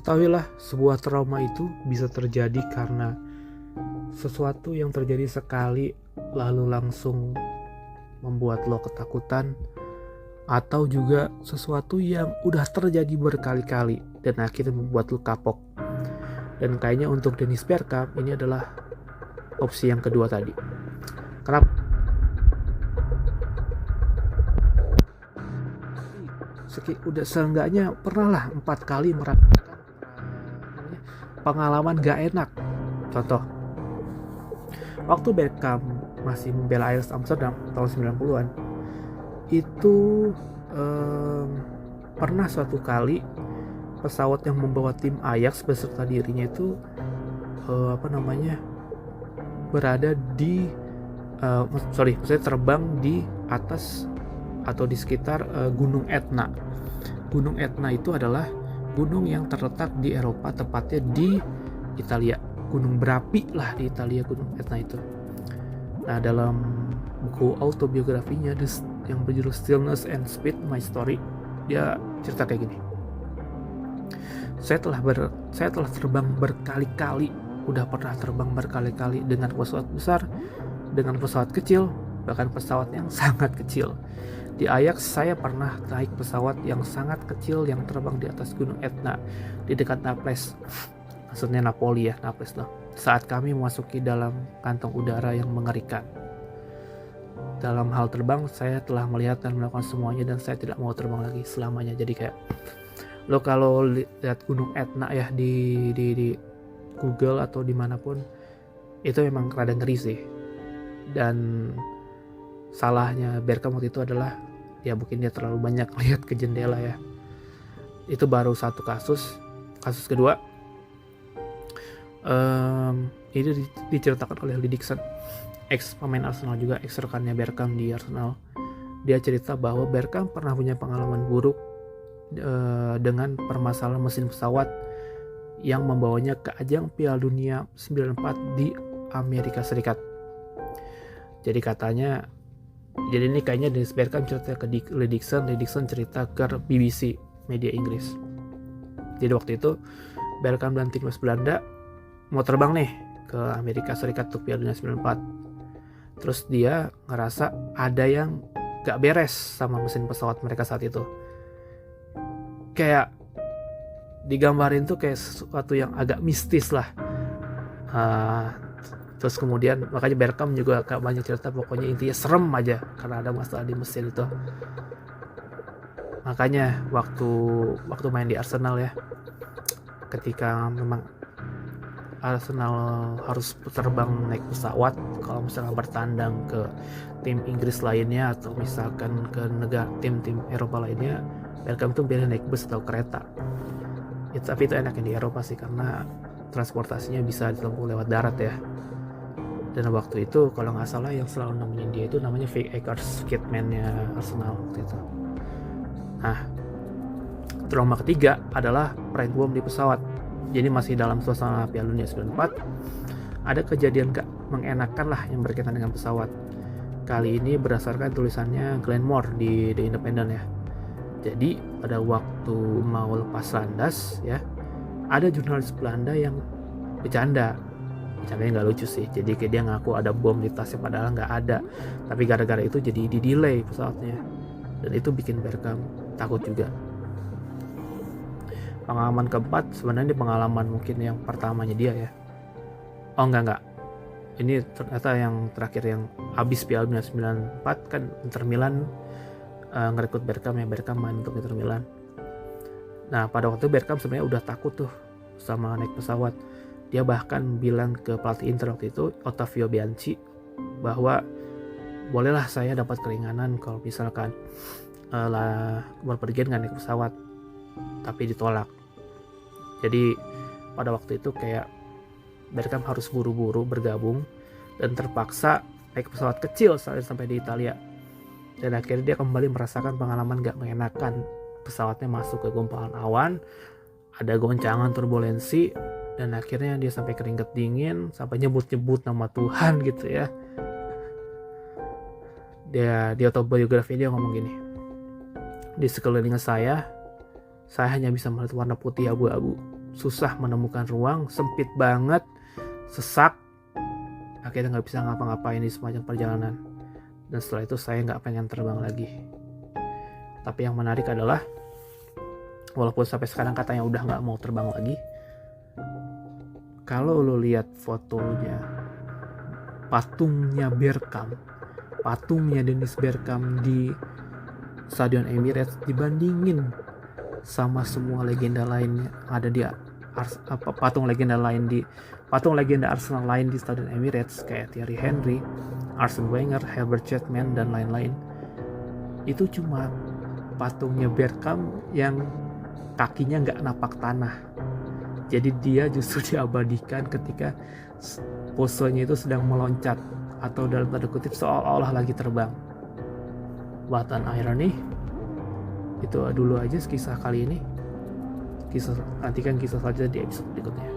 Ketahuilah, sebuah trauma itu bisa terjadi karena sesuatu yang terjadi sekali lalu langsung membuat lo ketakutan, atau juga sesuatu yang udah terjadi berkali-kali dan akhirnya membuat lo kapok. Dan kayaknya untuk Dennis Bergkamp ini adalah opsi yang kedua tadi. Kenapa? Udah seenggaknya pernah lah 4 kali merasakan pengalaman gak enak. Contoh, waktu Beckham masih membela Ajax Amsterdam tahun 90-an, itu pernah suatu kali pesawat yang membawa tim Ajax beserta dirinya itu berada di maksudnya terbang di atas atau di sekitar Gunung Etna. Gunung Etna itu adalah gunung yang terletak di Eropa, tepatnya di Italia. Gunung berapi lah di Italia, Gunung Etna itu. Nah, dalam buku autobiografinya yang berjudul Stillness and Speed, My Story, dia cerita kayak gini. Saya telah terbang berkali-kali, udah pernah terbang berkali-kali dengan pesawat besar, dengan pesawat kecil, bahkan pesawat yang sangat kecil. Di Ajax saya pernah naik pesawat yang sangat kecil yang terbang di atas Gunung Etna di dekat Naples. Maksudnya Napoli ya, Naples loh. Saat kami memasuki dalam kantong udara yang mengerikan. Dalam hal terbang, saya telah melihat dan melakukan semuanya dan saya tidak mau terbang lagi selamanya. Jadi kayak lo kalau lihat Gunung Etna ya di Google atau dimanapun, itu memang rada ngeri sih. Dan salahnya Bergkamp waktu itu adalah ya mungkin dia terlalu banyak lihat ke jendela ya. Itu baru satu kasus. Kasus kedua, ini diceritakan oleh Lee Dixon, ex pemain Arsenal juga, ex rekannya Bergkamp di Arsenal. Dia cerita bahwa Bergkamp pernah punya pengalaman buruk dengan permasalahan mesin pesawat yang membawanya ke ajang Piala Dunia 94 di Amerika Serikat. Jadi ini kayaknya Dennis Bergkamp cerita ke Lee Dixon cerita ke BBC, media Inggris. Jadi waktu itu Bergkamp dan timnas Belanda mau terbang nih ke Amerika Serikat untuk Piala Dunia 94. Terus dia ngerasa ada yang gak beres sama mesin pesawat mereka saat itu. Kayak digambarin tuh kayak sesuatu yang agak mistis lah. Terus kemudian makanya Bergkamp juga gak banyak cerita, pokoknya intinya serem aja karena ada masalah di mesin itu. Makanya waktu main di Arsenal ya, ketika memang Arsenal harus terbang naik pesawat kalau misalnya bertandang ke tim Inggris lainnya atau misalkan ke negara tim-tim Eropa lainnya, Bergkamp tuh biasanya naik bus atau kereta. Tapi itu enaknya di Eropa sih karena transportasinya bisa ditempuh lewat darat ya. Dan waktu itu kalau nggak salah yang selalu nemenin dia itu namanya Vic Eckers, kitman-nya Arsenal waktu itu. Nah, trauma ketiga adalah prank bom di pesawat. Jadi masih dalam suasana Piala Dunia 94, ada kejadian gak mengenakan lah yang berkaitan dengan pesawat. Kali ini berdasarkan tulisannya Glenn Moore di The Independent ya. Jadi pada waktu mau lepas landas ya, ada jurnalis Belanda yang bercandanya nggak lucu sih. Jadi kayak dia ngaku ada bom di tasnya padahal nggak ada. Tapi gara-gara itu jadi di delay pesawatnya. Dan itu bikin Bergkamp takut juga. Pengalaman keempat sebenarnya pengalaman mungkin yang pertamanya dia ya. Oh enggak. Ini ternyata yang terakhir yang habis Piala Dunia 94 kan Inter Milan ngerekrut Bergkamp ya, Bergkamp main untuk Inter Milan. Nah pada waktu Bergkamp sebenarnya udah takut tuh sama naik pesawat. Dia bahkan bilang ke pelatih Inter waktu itu, Ottavio Bianchi, bahwa bolehlah saya dapat keringanan kalau misalkan berpergian nggak naik pesawat, tapi ditolak. Jadi pada waktu itu kayak Bergkamp harus buru-buru bergabung dan terpaksa naik pesawat kecil sampai di Italia. Dan akhirnya dia kembali merasakan pengalaman gak mengenakan. Pesawatnya masuk ke gumpalan awan, ada goncangan turbulensi, dan akhirnya dia sampai keringet dingin, sampai nyebut-nyebut nama Tuhan gitu ya. Dia di autobiografi dia ngomong gini, di sekeliling saya hanya bisa melihat warna putih abu-abu. susah menemukan ruang, sempit banget, sesak, akhirnya nggak bisa ngapa-ngapain di sepanjang perjalanan. Dan setelah itu saya nggak pengen terbang lagi. Tapi yang menarik adalah, walaupun sampai sekarang katanya udah nggak mau terbang lagi, kalau lo lihat fotonya, patungnya Bergkamp, patungnya Dennis Bergkamp di Stadion Emirates dibandingin sama semua legenda lainnya ada di patung legenda Arsenal lain di Stadion Emirates kayak Thierry Henry, Arsene Wenger, Herbert Chapman dan lain-lain, itu cuma patungnya Bergkamp yang kakinya nggak napak tanah. Jadi dia justru diabadikan ketika posenya itu sedang meloncat atau dalam tanda kutip seolah-olah lagi terbang. What an irony. Itu dulu aja kisah kali ini. Nantikan kisah selanjutnya di episode berikutnya.